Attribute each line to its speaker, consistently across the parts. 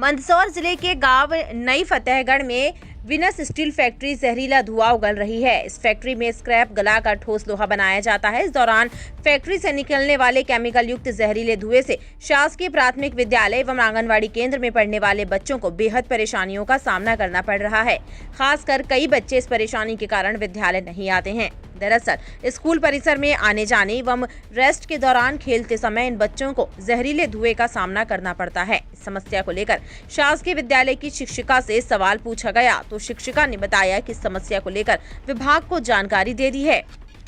Speaker 1: मंदसौर जिले के गांव नई फतेहगढ़ में विनस स्टील फैक्ट्री जहरीला धुआं उगल रही है। इस फैक्ट्री में स्क्रैप गलाकर ठोस लोहा बनाया जाता है। इस दौरान फैक्ट्री से निकलने वाले केमिकल युक्त जहरीले धुएं से शासकीय प्राथमिक विद्यालय एवं आंगनवाड़ी केंद्र में पढ़ने वाले बच्चों को बेहद परेशानियों का सामना करना पड़ रहा है। खासकर कई बच्चे इस परेशानी के कारण विद्यालय नहीं आते हैं। दरअसल स्कूल परिसर में आने जाने एवं रेस्ट के दौरान खेलते समय इन बच्चों को जहरीले धुएं का सामना करना पड़ता है। इस समस्या को लेकर शासकीय विद्यालय की शिक्षिका से सवाल पूछा गया तो शिक्षिका ने बताया कि इस समस्या को लेकर विभाग को जानकारी दे दी है।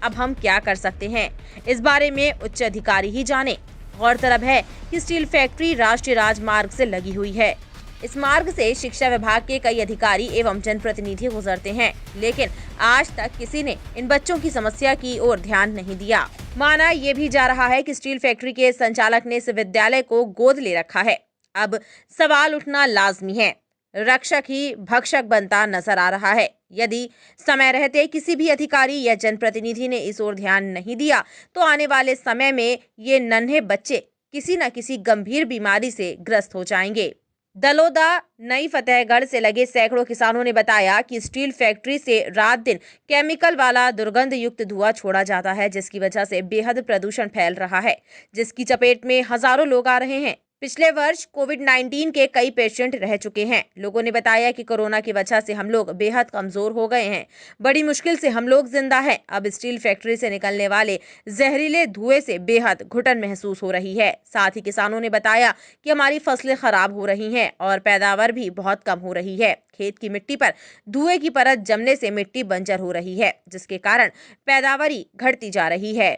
Speaker 1: अब हम क्या कर सकते हैं, इस बारे में उच्च अधिकारी ही जाने। गौरतलब है कि स्टील फैक्ट्री राष्ट्रीय राजमार्ग से लगी हुई है। इस मार्ग से शिक्षा विभाग के कई अधिकारी एवं जनप्रतिनिधि गुजरते हैं, लेकिन आज तक किसी ने इन बच्चों की समस्या की ओर ध्यान नहीं दिया। माना ये भी जा रहा है कि स्टील फैक्ट्री के संचालक ने इस विद्यालय को गोद ले रखा है। अब सवाल उठना लाजमी है, रक्षक ही भक्षक बनता नजर आ रहा है। यदि समय रहते किसी भी अधिकारी या जनप्रतिनिधि ने इस ओर ध्यान नहीं दिया तो आने वाले समय में ये नन्हे बच्चे किसी न किसी गंभीर बीमारी से ग्रस्त हो जाएंगे। दलोदा नई फतेहगढ़ से लगे सैकड़ों किसानों ने बताया कि स्टील फैक्ट्री से रात दिन केमिकल वाला दुर्गंध युक्त धुआं छोड़ा जाता है, जिसकी वजह से बेहद प्रदूषण फैल रहा है, जिसकी चपेट में हजारों लोग आ रहे हैं। पिछले वर्ष कोविड-19 के कई पेशेंट रह चुके हैं। लोगों ने बताया कि कोरोना की वजह से हम लोग बेहद कमजोर हो गए हैं। बड़ी मुश्किल से हम लोग जिंदा हैं। अब स्टील फैक्ट्री से निकलने वाले जहरीले धुएं से बेहद घुटन महसूस हो रही है। साथ ही किसानों ने बताया कि हमारी फसलें खराब हो रही हैं और पैदावार भी बहुत कम हो रही है। खेत की मिट्टी पर धुएं की परत जमने से मिट्टी बंजर हो रही है, जिसके कारण पैदावारी घटती जा रही है।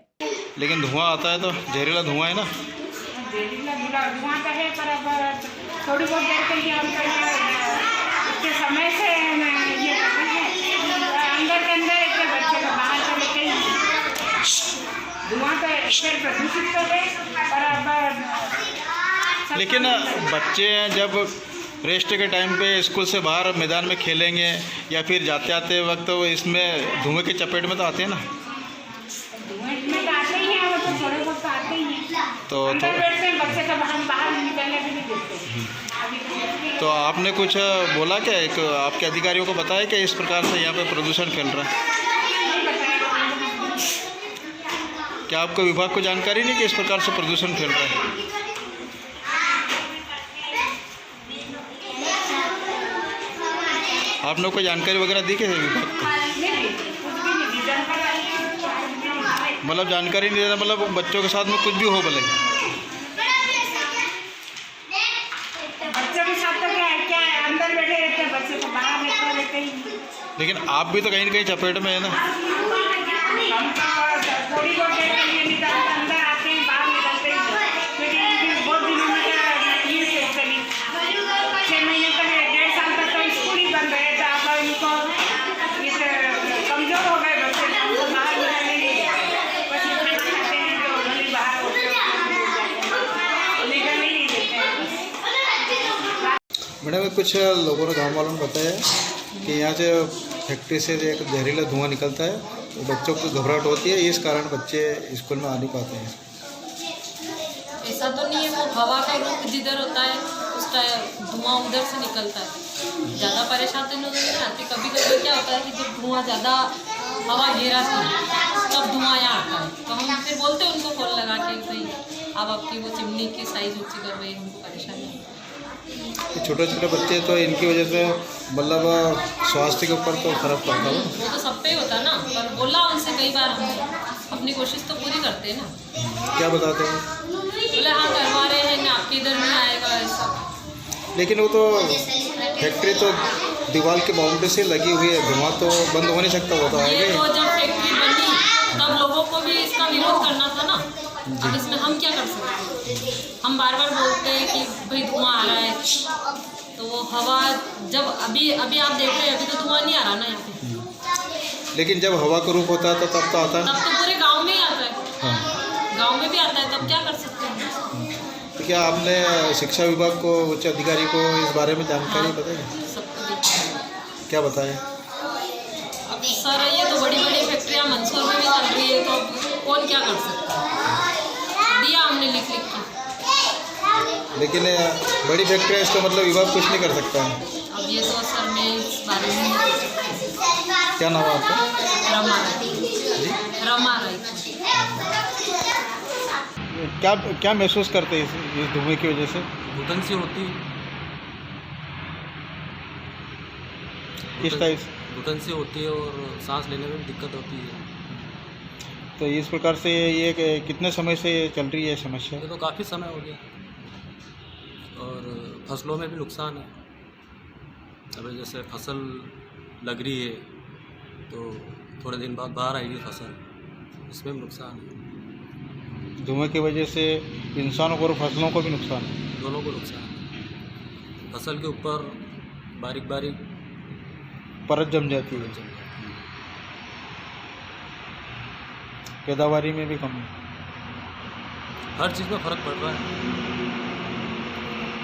Speaker 2: लेकिन धुआं आता है तो जहरीला धुआं है ना,
Speaker 3: धुआं का है, पर अब थोड़ी बहुत देर के लिए हम इतने समय से ये अंदर के अंदर इतने बच्चे को बाहर से लेके धुआं का फिर प्रदूषित तो है। पर अब
Speaker 2: लेकिन बच्चे जब रेस्ट के टाइम पे स्कूल से बाहर मैदान में खेलेंगे या फिर जाते आते वक्त तो इसमें धुएं की चपेट में तो आते हैं ना।
Speaker 3: धुएं में तो आते ही हैं, वो तो थोड़े बहुत तो आते ही हैं। तो बच्चे तो बाहर निकलने भी नहीं देते।
Speaker 2: तो आपने कुछ बोला क्या, एक आपके अधिकारियों को बताया कि इस प्रकार से यहाँ पे प्रदूषण फैल रहा है? क्या आपको विभाग को जानकारी नहीं कि इस प्रकार से प्रदूषण फैल रहा है? आपने कोई जानकारी वगैरह दी क्या विभाग को? मतलब जानकारी नहीं देना, मतलब बच्चों के साथ में कुछ भी हो भले
Speaker 3: बच्चों के साथ तो क्या अंदर बैठे रहते हैं, बच्चे तो बाहर रहते ही।
Speaker 2: लेकिन आप भी तो कहीं न कहीं चपेट में है ना।
Speaker 3: हम तो थोड़ी बहुत देर के लिए निकलते अंदर आते हैं, बाहर निकलते हैं। क्योंकि बहुत दिनों में ये चली 6 महीने तक 1.5 साल तक तो स्कूल ही बंद रहे थे। अब इनको कमजोर हो गए बच्चे, तो बाहर निकलने बस इतना खाते हैं जो गली बाहर निकल नहीं देते हैं।
Speaker 2: मैडम कुछ लोगों ने गाँव वालों ने बताया कि यहाँ से फैक्ट्री से एक जहरीला धुआं निकलता है, तो बच्चों को घबराहट होती है, इस कारण बच्चे स्कूल में आ नहीं पाते हैं।
Speaker 4: ऐसा तो नहीं है, वो हवा का रुख जिधर होता है उसका धुआं उधर से निकलता है। ज़्यादा परेशान तो नजर नहीं आती। कभी कभी क्या होता है कि जब धुआं ज़्यादा हवा घेरा तब धुआं यहाँ आता है, तो हम फिर बोलते हैं उनको फोन लगा के भाई अब आपकी वो चिमनी की साइज़ ऊँची कर रही है, हमको परेशानी है।
Speaker 2: छोटे छोटे बच्चे तो इनकी वजह से मतलब स्वास्थ्य के ऊपर तो फर्क पड़ता है।
Speaker 4: वो तो सब पे ही होता ना, पर बोला उनसे कई बार, हम अपनी कोशिश तो पूरी करते हैं ना।
Speaker 2: क्या बताते हैं?
Speaker 4: बोले हाँ करवा रहे हैं ना, आपके इधर नहीं आएगा ऐसा।
Speaker 2: लेकिन वो तो फैक्ट्री तो दीवार के बाउंड्री से लगी हुई है, धुआं तो बंद हो नहीं सकता, वो तो आएगा।
Speaker 4: तो जब फैक्ट्री बनी तब लोगों को भी इसका विरोध करना था ना। अब इसमें हम क्या कर सकते हैं? हम बार बार बोलते हैं कि भाई धुआं आ रहा है, तो वो हवा जब अभी आप देख रहे हैं, अभी तो धुआं नहीं आ रहा ना यहाँ पे।
Speaker 2: लेकिन जब हवा का रूप होता है तो तब तो आता है।
Speaker 4: तब तो पूरे गांव में ही आता है।
Speaker 2: हाँ,
Speaker 4: गांव में भी आता है, तब क्या कर सकते हैं?
Speaker 2: तो क्या आपने शिक्षा विभाग को, उच्च अधिकारी को इस बारे में जानकारी बताई?
Speaker 4: सबको
Speaker 2: क्या बताया?
Speaker 4: अब सर ये तो बड़ी बड़ी फैक्ट्रियाँ मंदसौर में भी चल रही है, तो कौन क्या कर सकता है? दिया हमने लिख के।
Speaker 2: लेकिन बड़ी फैक्ट्री है, इसका मतलब विभाग कुछ नहीं कर सकता है।
Speaker 4: अब ये तो सर मैं इस बारे में नहीं पूछ सकती।
Speaker 2: क्या नाम है आपका?
Speaker 4: रमा राय। रमा राय।
Speaker 2: क्या क्या महसूस करते हैं इस धुएं की वजह से?
Speaker 5: घुटन सी होती है,
Speaker 2: किस टाइप?
Speaker 5: घुटन सी होती है और सांस लेने में भी दिक्कत होती है।
Speaker 2: तो इस प्रकार से ये कितने समय से चल रही है समस्या?
Speaker 5: ये तो काफ़ी समय हो गया और फसलों में भी नुकसान है। अभी जैसे फसल लग रही है तो थोड़े दिन बाद बाहर आएगी फसल, इसमें भी नुकसान है।
Speaker 2: धुएं की वजह से इंसानों को और फसलों को भी नुकसान है।
Speaker 5: दोनों को नुकसान है। फसल के ऊपर बारीक बारीक
Speaker 2: परत जम जाती है, पैदावारी में भी कम है।
Speaker 5: हर चीज़ में फ़र्क पड़ रहा है।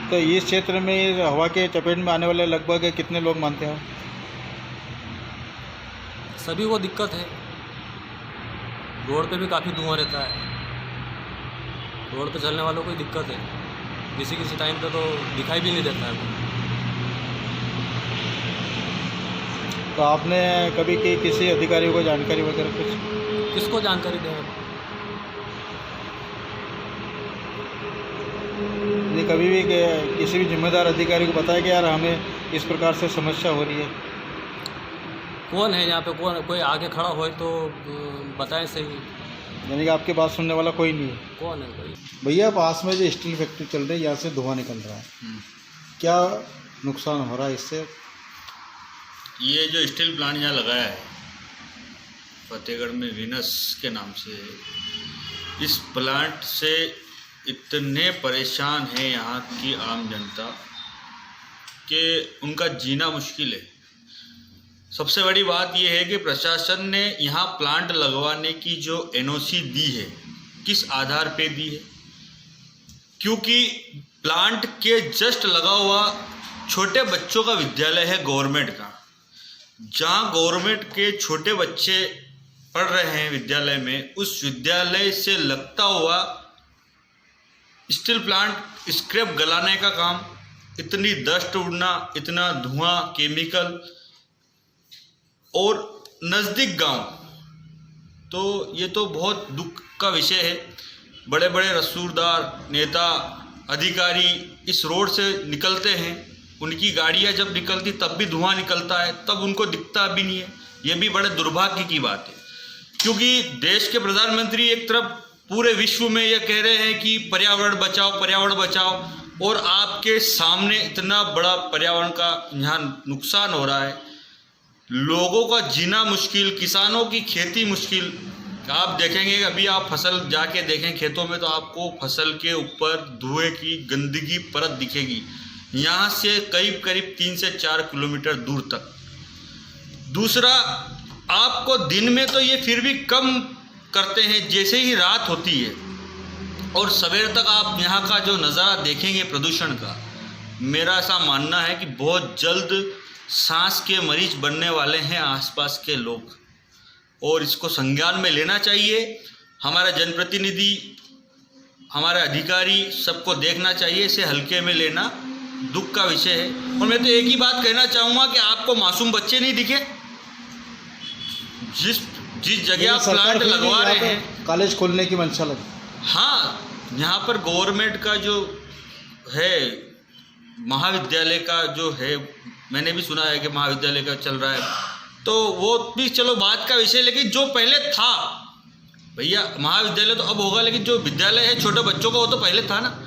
Speaker 2: तो इस क्षेत्र में इस हवा के चपेट में आने वाले लगभग कितने लोग मानते हैं?
Speaker 5: सभी को दिक्कत है। रोड पे भी काफ़ी धुआं रहता है, रोड पे चलने वालों को ही दिक्कत है। किसी किसी टाइम पे तो दिखाई भी नहीं देता है वो।
Speaker 2: तो आपने कभी किसी अधिकारी को जानकारी वगैरह कुछ?
Speaker 5: किसको जानकारी दें आप?
Speaker 2: नहीं, कभी भी किसी भी जिम्मेदार अधिकारी को बताया कि यार हमें इस प्रकार से समस्या हो रही है?
Speaker 5: कौन है यहाँ पे? कौन कोई आगे खड़ा हो तो बताएं सही।
Speaker 2: यानी कि आपके बात सुनने वाला कोई नहीं है?
Speaker 5: कौन है कोई?
Speaker 2: भैया, पास में जो स्टील फैक्ट्री चल रही है, यहाँ से धुआं निकल रहा है, क्या नुकसान हो रहा है इससे?
Speaker 6: ये जो स्टील प्लांट यहाँ लगाया है फतेहगढ़ में विनस के नाम से, इस प्लांट से इतने परेशान है यहाँ की आम जनता कि उनका जीना मुश्किल है। सबसे बड़ी बात यह है कि प्रशासन ने यहाँ प्लांट लगवाने की जो एनओसी दी है, किस आधार पे दी है? क्योंकि प्लांट के जस्ट लगा हुआ छोटे बच्चों का विद्यालय है गवर्नमेंट का, जहाँ गवर्नमेंट के छोटे बच्चे पढ़ रहे हैं विद्यालय में, उस विद्यालय से लगता हुआ स्टील प्लांट स्क्रैप गलाने का काम, इतनी डस्ट उड़ना, इतना धुआं, केमिकल, और नज़दीक गांव, तो ये तो बहुत दुख का विषय है। बड़े बड़े रसूखदार नेता अधिकारी इस रोड से निकलते हैं, उनकी गाड़ियां जब निकलती तब भी धुआं निकलता है, तब उनको दिखता भी नहीं है। ये भी बड़े दुर्भाग्य की बात है, क्योंकि देश के प्रधानमंत्री एक तरफ पूरे विश्व में ये कह रहे हैं कि पर्यावरण बचाओ, पर्यावरण बचाओ, और आपके सामने इतना बड़ा पर्यावरण का यहाँ नुकसान हो रहा है, लोगों का जीना मुश्किल, किसानों की खेती मुश्किल। आप देखेंगे, अभी आप फसल जाके देखें खेतों में, तो आपको फसल के ऊपर धुएं की गंदगी परत दिखेगी, यहाँ से करीब करीब 3 से 4 किलोमीटर दूर तक। दूसरा, आपको दिन में तो ये फिर भी कम करते हैं, जैसे ही रात होती है और सवेर तक आप यहाँ का जो नज़ारा देखेंगे प्रदूषण का, मेरा ऐसा मानना है कि बहुत जल्द सांस के मरीज बनने वाले हैं आसपास के लोग, और इसको संज्ञान में लेना चाहिए। हमारा जनप्रतिनिधि, हमारे अधिकारी, सबको देखना चाहिए, इसे हल्के में लेना दुख का विषय है। और मैं तो एक ही बात कहना चाहूँगा कि आपको मासूम बच्चे नहीं दिखे? जिस जगह आप प्लांट लगवा रहे हैं,
Speaker 2: कॉलेज खोलने की मंशा लगी।
Speaker 6: हाँ, यहाँ पर गवर्नमेंट का जो है महाविद्यालय का जो है, मैंने भी सुना है कि महाविद्यालय का चल रहा है, तो वो भी चलो बात का विषय, लेकिन जो पहले था भैया, महाविद्यालय तो अब होगा, लेकिन जो विद्यालय है छोटे बच्चों का, वो तो पहले था ना।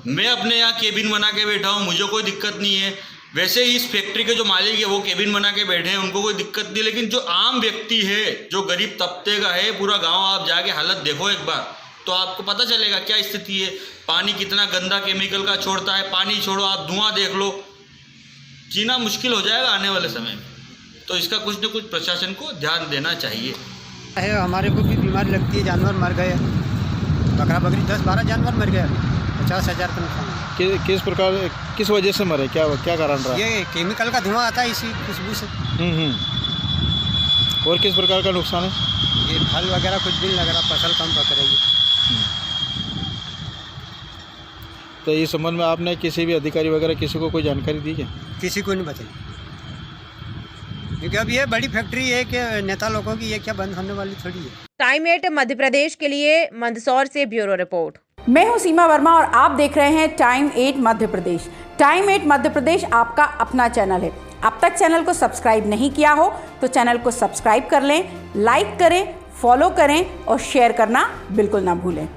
Speaker 6: मैं अपने यहाँ केबिन बना के बैठा हूँ, मुझे कोई दिक्कत नहीं है। वैसे ही इस फैक्ट्री के जो मालिक है वो केबिन बना के बैठे हैं, उनको कोई दिक्कत नहीं। लेकिन जो आम व्यक्ति है, जो गरीब तबके का है, पूरा गाँव आप जाके हालत देखो एक बार, तो आपको पता चलेगा क्या स्थिति है। पानी कितना गंदा केमिकल का छोड़ता है, पानी छोड़ो, आप धुआं देख लो, जीना मुश्किल हो जाएगा आने वाले समय में। तो इसका कुछ न कुछ प्रशासन को ध्यान देना चाहिए।
Speaker 7: है, हमारे को भी बीमारी लगती है, जानवर मर गए, बकरा बकरी 10-12 जानवर मर गए, 50,000 का नुकसान।
Speaker 2: किस प्रकार, किस वजह से मरे, क्या कारण रहा?
Speaker 7: ये केमिकल का धुआं आता है इसी खुशबू से।
Speaker 2: और किस प्रकार का नुकसान है?
Speaker 7: ये फल वगैरह कुछ भी नहीं लग रहा, फसल कम पक रही है।
Speaker 2: तो इस संबंध में आपने किसी भी अधिकारी वगैरह किसी को कोई जानकारी दी क्या?
Speaker 7: किसी को नहीं बताई, क्योंकि अब ये बड़ी फैक्ट्री है कि नेता लोगों की, ये क्या बंद होने वाली थोड़ी है।
Speaker 1: टाइम 8 मध्य प्रदेश के लिए मंदसौर से ब्यूरो रिपोर्ट।
Speaker 8: मैं हूं सीमा वर्मा और आप देख रहे हैं टाइम 8 मध्य प्रदेश। टाइम 8 मध्य प्रदेश आपका अपना चैनल है। अब तक चैनल को सब्सक्राइब नहीं किया हो तो चैनल को सब्सक्राइब कर लें, लाइक करें, फॉलो करें और शेयर करना बिल्कुल ना भूलें।